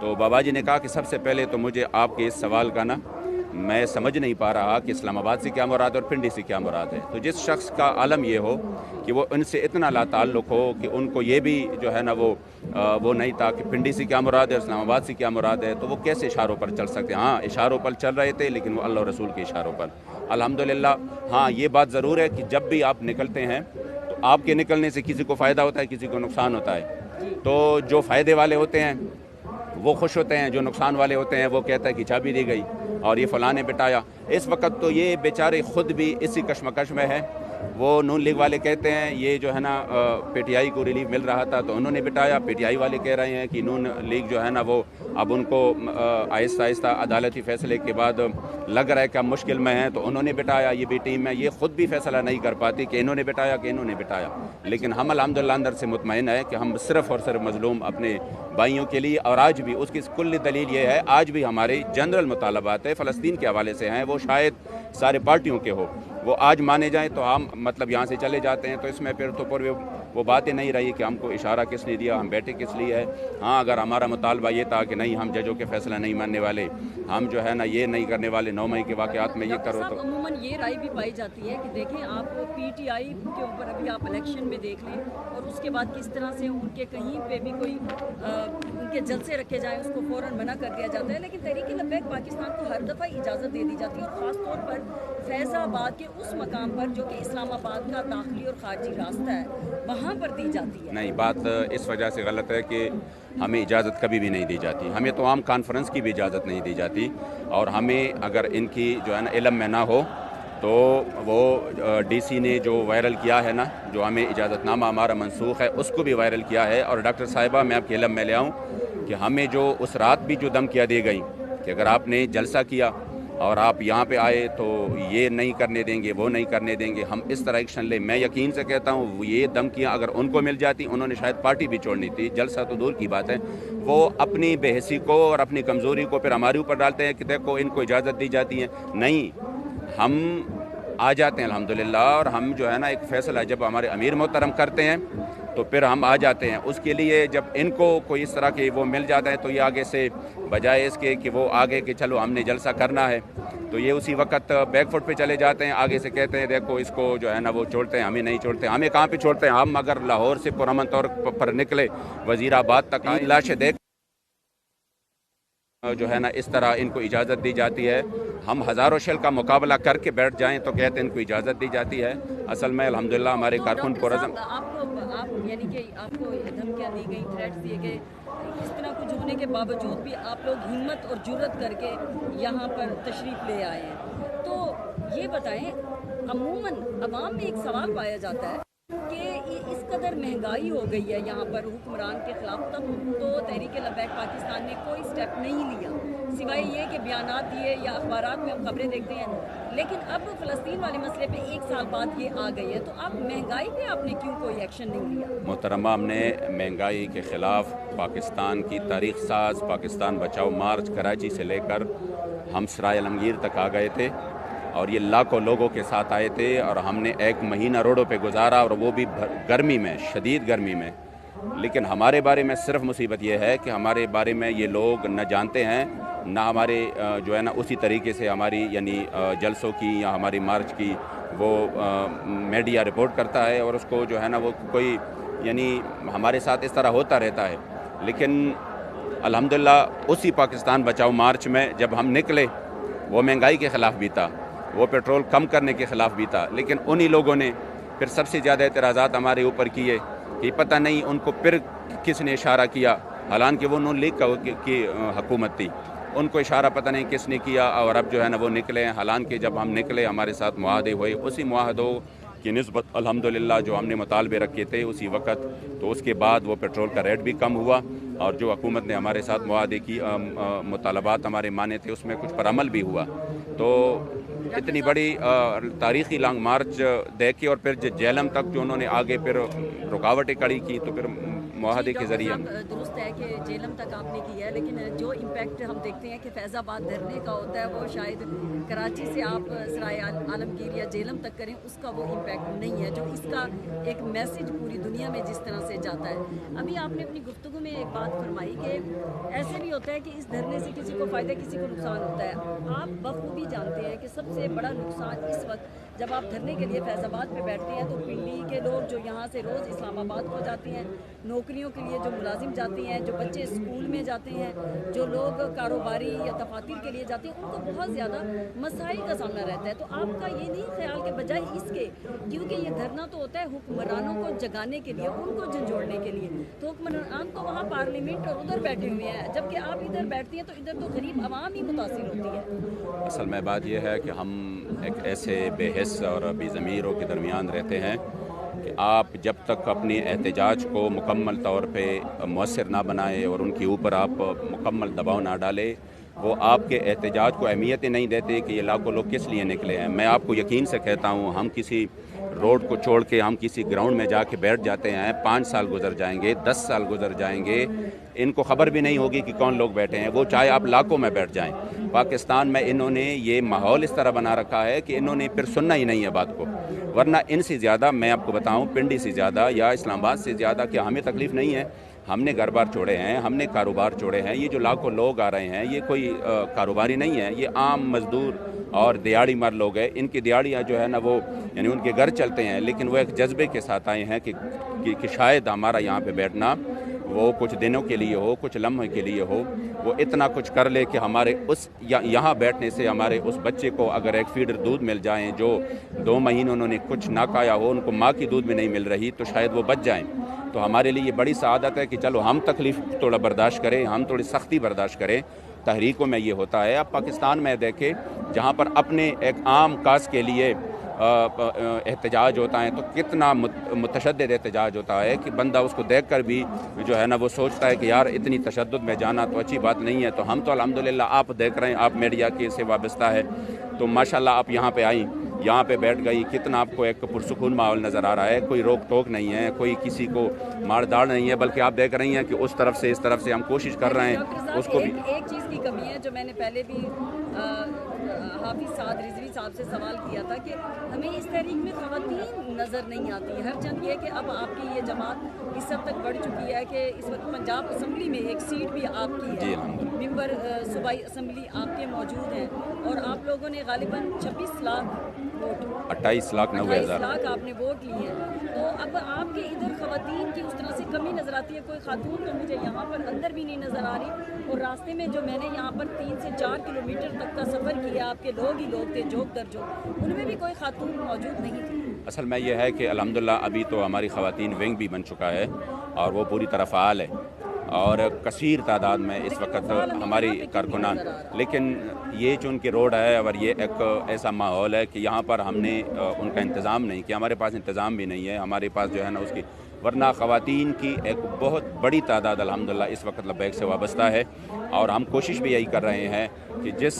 تو بابا جی نے کہا کہ سب سے پہلے تو مجھے آپ کے اس سوال کا نا میں سمجھ نہیں پا رہا کہ اسلام آباد سے کیا مراد ہے اور پنڈی سے کیا مراد ہے. تو جس شخص کا عالم یہ ہو کہ وہ ان سے اتنا لا تعلق ہو کہ ان کو یہ بھی جو ہے نا وہ نہیں تھا کہ پنڈی سے کیا مراد ہے, اسلام آباد سے کیا مراد ہے, تو وہ کیسے اشاروں پر چل سکتے ہیں؟ ہاں اشاروں پر چل رہے تھے, لیکن وہ اللہ اور رسول کے اشاروں پر. الحمدللہ. ہاں یہ بات ضرور ہے کہ جب بھی آپ نکلتے ہیں تو آپ کے نکلنے سے کسی کو فائدہ ہوتا ہے, کسی کو نقصان ہوتا ہے. تو جو فائدے والے ہوتے ہیں وہ خوش ہوتے ہیں, جو نقصان والے ہوتے ہیں وہ کہتا ہے کہ چابی دی گئی اور یہ فلاں نے بٹایا. اس وقت تو یہ بیچارے خود بھی اسی کشمکش میں ہیں. وہ نون لیگ والے کہتے ہیں یہ جو ہے نا پی ٹی آئی کو ریلیف مل رہا تھا تو انہوں نے بٹایا. پی ٹی آئی والے کہہ رہے ہیں کہ نون لیگ جو ہے نا وہ اب ان کو آہستہ آہستہ عدالتی فیصلے کے بعد لگ رہا ہے کہ اب مشکل میں ہیں تو انہوں نے بٹایا. یہ بھی ٹیم ہے, یہ خود بھی فیصلہ نہیں کر پاتی کہ انہوں نے بٹایا کہ انہوں نے بٹایا. لیکن ہم الحمدللہ اندر سے مطمئن ہے کہ ہم صرف اور صرف مظلوم اپنے بھائیوں کے لیے, اور آج بھی اس کی کل دلیل یہ ہے, آج بھی ہمارے جنرل مطالبات ہے فلسطین کے حوالے سے ہیں, وہ شاید سارے پارٹیوں کے ہو, وہ آج مانے جائیں تو ہم مطلب یہاں سے چلے جاتے ہیں. تو اس میں پھر تو وہ باتیں نہیں رہی کہ ہم کو اشارہ کس نے دیا, ہم بیٹھے کس لیے ہے. ہاں اگر ہمارا مطالبہ یہ تھا کہ نہیں ہم ججوں کے فیصلہ نہیں ماننے والے, ہم جو ہے نا یہ نہیں کرنے والے 9 مئی کے واقعات میں یہ کرو, تو عموماً یہ رائے بھی پائی جاتی ہے کہ دیکھیں آپ پی ٹی آئی کے اوپر ابھی آپ الیکشن میں دیکھ لیں اور اس کے بعد کس طرح سے ان کے کہیں پہ بھی کوئی ان کے جلسے رکھے جائیں اس کو فوراً منع کر دیا جاتا ہے. لیکن تحریک لبیک پاکستان کو ہر دفعہ اجازت دے دی جاتی ہے, اور خاص طور پر فیض آباد کے اس مقام پر جو کہ اسلام آباد کا داخلی اور خارجی راستہ ہے وہاں پر دی جاتی ہے. نہیں, بات اس وجہ سے غلط ہے کہ ہمیں اجازت کبھی بھی نہیں دی جاتی. ہمیں تو عام کانفرنس کی بھی اجازت نہیں دی جاتی, اور ہمیں اگر ان کی جو ہے نا علم میں نہ ہو تو وہ ڈی سی نے جو وائرل کیا ہے نا, جو ہمیں اجازت نامہ ہمارا منسوخ ہے اس کو بھی وائرل کیا ہے. اور ڈاکٹر صاحبہ میں آپ کے علم میں لے آؤں کہ ہمیں جو اس رات بھی جو دھمکیاں دی گئیں کہ اگر آپ نے جلسہ کیا اور آپ یہاں پہ آئے تو یہ نہیں کرنے دیں گے, وہ نہیں کرنے دیں گے, ہم اس طرح ایکشن لیں. میں یقین سے کہتا ہوں یہ دھمکیاں اگر ان کو مل جاتی, انہوں نے شاید پارٹی بھی چھوڑنی تھی, جلسہ تو دور کی بات ہے. وہ اپنی بے حسی کو اور اپنی کمزوری کو پھر ہمارے اوپر ڈالتے ہیں کہ دیکھو ان کو اجازت دی جاتی ہے. نہیں, ہم آ جاتے ہیں الحمدللہ, اور ہم جو ہے نا ایک فیصلہ جب ہمارے امیر محترم کرتے ہیں تو پھر ہم آ جاتے ہیں. اس کے لیے جب ان کو کوئی اس طرح کے وہ مل جاتا ہے تو یہ آگے سے بجائے اس کے کہ وہ آگے کہ چلو ہم نے جلسہ کرنا ہے تو یہ اسی وقت بیک فٹ پہ چلے جاتے ہیں, آگے سے کہتے ہیں دیکھو اس کو جو ہے نا وہ چھوڑتے ہیں, ہمیں نہیں چھوڑتے. ہمیں کہاں پہ چھوڑتے ہیں؟ ہم اگر لاہور سے پرامن طور پر نکلے وزیر آباد تک لاشیں دیکھ جو ہے نا اس طرح ان کو اجازت دی جاتی ہے. ہم ہزاروں شل کا مقابلہ کر کے بیٹھ جائیں تو کہتے ہیں ان کو اجازت دی جاتی ہے. اصل میں الحمدللہ ہمارے کارکن پرعزم آپ یعنی کہ آپ کو دھمکیاں دی گئی, تھریٹس دیے گئے, اس طرح کچھ ہونے کے باوجود بھی آپ لوگ ہمت اور جرت کر کے یہاں پر تشریف لے آئے ہیں. تو یہ بتائیں, عموماً عوام میں ایک سوال پایا جاتا ہے کہ اس قدر مہنگائی ہو گئی ہے یہاں پر حکمران کے خلاف, تب تو تحریک لبیک پاکستان نے کوئی سٹیپ نہیں لیا سوائے یہ کہ بیانات دیے یا اخبارات میں ہم خبریں دیکھتے ہیں. لیکن اب فلسطین والے مسئلے پہ 1 سال بعد یہ آ گئی ہے, تو اب مہنگائی پہ آپ نے کیوں کوئی ایکشن نہیں لیا؟ محترمہ, ہم نے مہنگائی کے خلاف پاکستان کی تاریخ ساز پاکستان بچاؤ مارچ کراچی سے لے کر ہم سرائے عالمگیر تک آ گئے تھے, اور یہ لاکھوں لوگوں کے ساتھ آئے تھے, اور ہم نے 1 مہینہ روڈوں پہ گزارا, اور وہ بھی گرمی میں, شدید گرمی میں. لیکن ہمارے بارے میں صرف مصیبت یہ ہے کہ ہمارے بارے میں یہ لوگ نہ جانتے ہیں, نہ ہمارے جو ہے نا اسی طریقے سے ہماری یعنی جلسوں کی یا ہماری مارچ کی وہ میڈیا رپورٹ کرتا ہے, اور اس کو جو ہے نا وہ کوئی یعنی ہمارے ساتھ اس طرح ہوتا رہتا ہے. لیکن الحمدللہ اسی پاکستان بچاؤ مارچ میں جب ہم نکلے, وہ مہنگائی کے خلاف بھی تھا, وہ پیٹرول کم کرنے کے خلاف بھی تھا, لیکن انہی لوگوں نے پھر سب سے زیادہ اعتراضات ہمارے اوپر کیے کہ پتہ نہیں ان کو پھر کس نے اشارہ کیا, حالانکہ وہ نون لیگ کی حکومت تھی, ان کو اشارہ پتہ نہیں کس نے کیا, اور اب جو ہے نا وہ نکلے ہیں. حالانکہ جب ہم نکلے ہمارے ساتھ معاہدے ہوئے, اسی معاہدوں کی نسبت الحمدللہ جو ہم نے مطالبے رکھے تھے اسی وقت, تو اس کے بعد وہ پیٹرول کا ریٹ بھی کم ہوا, اور جو حکومت نے ہمارے ساتھ معاہدے کی مطالبات ہمارے مانے تھے اس میں کچھ پر عمل بھی ہوا. تو اتنی بڑی تاریخی لانگ مارچ دیکھ کے, اور پھر جہلم تک جو انہوں نے آگے پھر رکاوٹیں کھڑی کی, تو پھر معاہدے کے ذریعے درست ہے کہ جیلم تک آپ نے کیا ہے، لیکن جو امپیکٹ ہم دیکھتے ہیں کہ فیض آباد دھرنے کا ہوتا ہے وہ شاید کراچی سے آپ سرائے عالمگیر یا جیلم تک کریں اس کا وہ امپیکٹ نہیں ہے جو اس کا ایک میسج پوری دنیا میں جس طرح سے جاتا ہے۔ ابھی آپ نے اپنی گفتگو میں ایک بات فرمائی کہ ایسے بھی ہوتا ہے کہ اس دھرنے سے کسی کو فائدہ کسی کو نقصان ہوتا ہے۔ آپ بخوبی جانتے ہیں کہ سب سے بڑا نقصان اس وقت جب آپ دھرنے کے لیے فیض آباد پہ بیٹھتے ہیں تو پنڈی کے لوگ جو یہاں سے روز اسلام آباد کو جاتے ہیں، نوکریوں کے لیے جو ملازم جاتے ہیں، جو بچے اسکول میں جاتے ہیں، جو لوگ کاروباری یا دفاتر کے لیے جاتے ہیں، ان کو بہت زیادہ مسائل کا سامنا رہتا ہے۔ تو آپ کا یہ نہیں خیال کہ بجائے اس کے، کیونکہ یہ دھرنا تو ہوتا ہے حکمرانوں کو جگانے کے لیے، ان کو جھنجھوڑنے کے لیے، تو حکمران تو وہاں پارلیمنٹ اور ادھر بیٹھے ہوئے ہیں، جبکہ آپ ادھر بیٹھتی ہیں تو ادھر تو غریب عوام ہی متاثر ہوتی ہے۔ اصل میں بات یہ ہے کہ ہم ایک ایسے بے حس اور بے ضمیروں کے درمیان رہتے ہیں کہ آپ جب تک اپنی احتجاج کو مکمل طور پہ مؤثر نہ بنائیں اور ان کے اوپر آپ مکمل دباؤ نہ ڈالیں، وہ آپ کے احتجاج کو اہمیت ہی نہیں دیتے کہ یہ لاکھوں لوگ کس لیے نکلے ہیں۔ میں آپ کو یقین سے کہتا ہوں، ہم کسی روڈ کو چھوڑ کے ہم کسی گراؤنڈ میں جا کے بیٹھ جاتے ہیں، 5 سال گزر جائیں گے، 10 سال گزر جائیں گے، ان کو خبر بھی نہیں ہوگی کہ کون لوگ بیٹھے ہیں، وہ چاہے آپ لاکھوں میں بیٹھ جائیں۔ پاکستان میں انہوں نے یہ ماحول اس طرح بنا رکھا ہے کہ انہوں نے پھر سننا ہی نہیں ہے بات کو، ورنہ ان سے زیادہ میں آپ کو بتاؤں، پنڈی سے زیادہ یا اسلام آباد سے زیادہ کہ ہمیں تکلیف نہیں ہے۔ ہم نے گھر بار چھوڑے ہیں، ہم نے کاروبار چھوڑے ہیں، یہ جو لاکھوں لوگ آ رہے ہیں یہ کوئی کاروباری نہیں ہے، یہ عام مزدور اور دیہڑی مر لوگ ہیں۔ ان کی دیہڑیاں جو ہے نا وہ یعنی ان کے گھر چلتے ہیں، لیکن وہ ایک جذبے کے ساتھ آئے ہیں کہ شاید ہمارا یہاں پہ بیٹھنا وہ کچھ دنوں کے لیے ہو، کچھ لمحے کے لیے ہو، وہ اتنا کچھ کر لے کہ ہمارے اس یہاں بیٹھنے سے ہمارے اس بچے کو اگر ایک فیڈر دودھ مل جائیں جو 2 مہینے انہوں نے کچھ نہ کھایا ہو، ان کو ماں کی دودھ بھی نہیں مل رہی، تو شاید وہ بچ جائیں۔ تو ہمارے لیے یہ بڑی سعادت ہے کہ چلو ہم تکلیف تھوڑا برداشت کریں، ہم تھوڑی سختی برداشت کریں۔ تحریکوں میں یہ ہوتا ہے۔ اب پاکستان میں دیکھیں جہاں پر اپنے ایک عام کاز کے لیے احتجاج ہوتا ہے تو کتنا متشدد احتجاج ہوتا ہے کہ بندہ اس کو دیکھ کر بھی جو ہے نا وہ سوچتا ہے کہ یار اتنی تشدد میں جانا تو اچھی بات نہیں ہے۔ تو ہم تو الحمدللہ آپ دیکھ رہے ہیں، آپ میڈیا کے سے وابستہ ہے، تو ماشاءاللہ آپ یہاں پہ آئیں، یہاں پہ بیٹھ گئی، کتنا آپ کو ایک پرسکون ماحول نظر آ رہا ہے، کوئی روک ٹوک نہیں ہے، کوئی کسی کو مار داڑ نہیں ہے، بلکہ آپ دیکھ رہی ہیں کہ اس طرف سے اس طرف سے ہم کوشش کر رہے ہیں اس کو بھی۔ ایک چیز کی کمی ہے جو میں نے پہلے بھی حافظ سعد رضوی صاحب سے سوال کیا تھا کہ ہمیں اس تحریک میں خواتین نظر نہیں آتی۔ ہر چند یہ کہ اب آپ کی یہ جماعت اس حد تک بڑھ چکی ہے کہ اس وقت پنجاب اسمبلی میں ایک سیٹ بھی آپ کی ہے، ممبر صوبائی اسمبلی آپ کے موجود ہیں، اور آپ لوگوں نے غالباً 26 لاکھ ووٹ 28 لاکھ 90,000 آپ نے ووٹ لیے ہیں۔ تو اب آپ کے ادھر خواتین کی اس طرح سے کمی نظر آتی ہے، کوئی خاتون تو مجھے یہاں پر اندر بھی نہیں نظر آ رہی، اور راستے میں جو میں نے یہاں پر 3 سے 4 کلومیٹر تک کا سفر کیا، آپ کے لوگ ہی لوگ تھے جوک در جوک، ان میں بھی کوئی خاتون موجود نہیں تھی۔ اصل میں یہ ہے کہ الحمدللہ ابھی تو ہماری خواتین ونگ بھی بن چکا ہے اور وہ پوری طرح فعال ہے، اور کثیر تعداد میں اس وقت ہماری کارکنان، لیکن یہ جو ان کی روڈ ہے اور یہ ایک ایسا ماحول ہے کہ یہاں پر ہم نے ان کا انتظام نہیں کیا، ہمارے پاس انتظام بھی نہیں ہے، ہمارے پاس جو ہے نا اس کی، ورنہ خواتین کی ایک بہت بڑی تعداد الحمدللہ اس وقت لبیک سے وابستہ ہے، اور ہم کوشش بھی یہی کر رہے ہیں کہ جس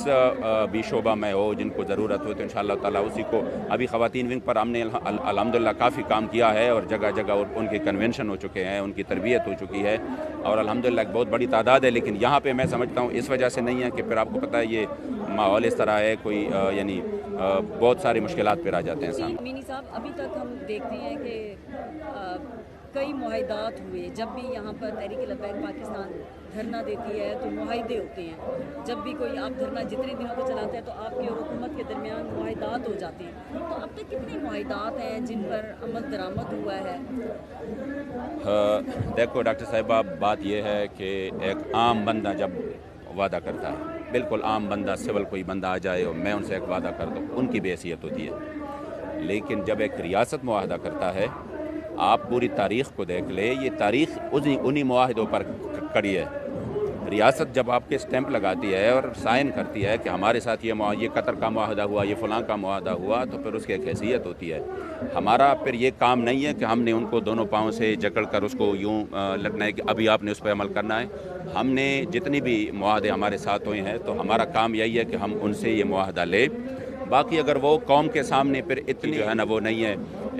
بھی شعبہ میں ہو جن کو ضرورت ہو تو انشاءاللہ تعالیٰ اسی کو، ابھی خواتین ونگ پر ہم نے الحمدللہ کافی کام کیا ہے، اور جگہ جگہ ان کے کنونشن ہو چکے ہیں، ان کی تربیت ہو چکی ہے، اور الحمدللہ ایک بہت بڑی تعداد ہے۔ لیکن یہاں پہ میں سمجھتا ہوں اس وجہ سے نہیں ہے کہ پھر آپ کو پتہ ہے یہ ماحول اس طرح ہے، کوئی یعنی بہت ساری مشکلات پھر آ جاتے ہیں سامنے۔ مینی صاحب، ابھی تک ہم دیکھتے ہیں کہ کئی معاہدات ہوئے، جب بھی یہاں پر تحریک لبیک پاکستان دھرنا دیتی ہے تو معاہدے ہوتے ہیں، جب بھی کوئی آپ دھرنا جتنے دنوں کو چلاتے ہیں تو آپ کی اور حکومت کے درمیان معاہدات ہو جاتے ہیں، تو اب تک کتنے معاہدات ہیں جن پر عمل درآمد ہوا ہے؟ دیکھو ڈاکٹر صاحبہ، بات یہ ہے کہ ایک عام بندہ جب وعدہ کرتا ہے، بالکل عام بندہ، سول کوئی بندہ آ جائے اور میں ان سے ایک وعدہ کر دوں، ان کی بھی حیثیت ہوتی ہے، لیکن جب ایک ریاست معاہدہ کرتا ہے، آپ پوری تاریخ کو دیکھ لے، یہ تاریخ انہی معاہدوں پر کڑی ہے۔ ریاست جب آپ کے سٹیمپ لگاتی ہے اور سائن کرتی ہے کہ ہمارے ساتھ یہ قطر کا معاہدہ ہوا، یہ فلاں کا معاہدہ ہوا، تو پھر اس کی ایک حیثیت ہوتی ہے۔ ہمارا پھر یہ کام نہیں ہے کہ ہم نے ان کو دونوں پاؤں سے جکڑ کر اس کو یوں لگنا ہے کہ ابھی آپ نے اس پہ عمل کرنا ہے۔ ہم نے جتنی بھی معاہدے ہمارے ساتھ ہوئے ہیں تو ہمارا کام یہی ہے کہ ہم ان سے یہ معاہدہ لیں۔ باقی اگر وہ قوم کے سامنے پھر اتنی جو ہے نا وہ نہیں ہے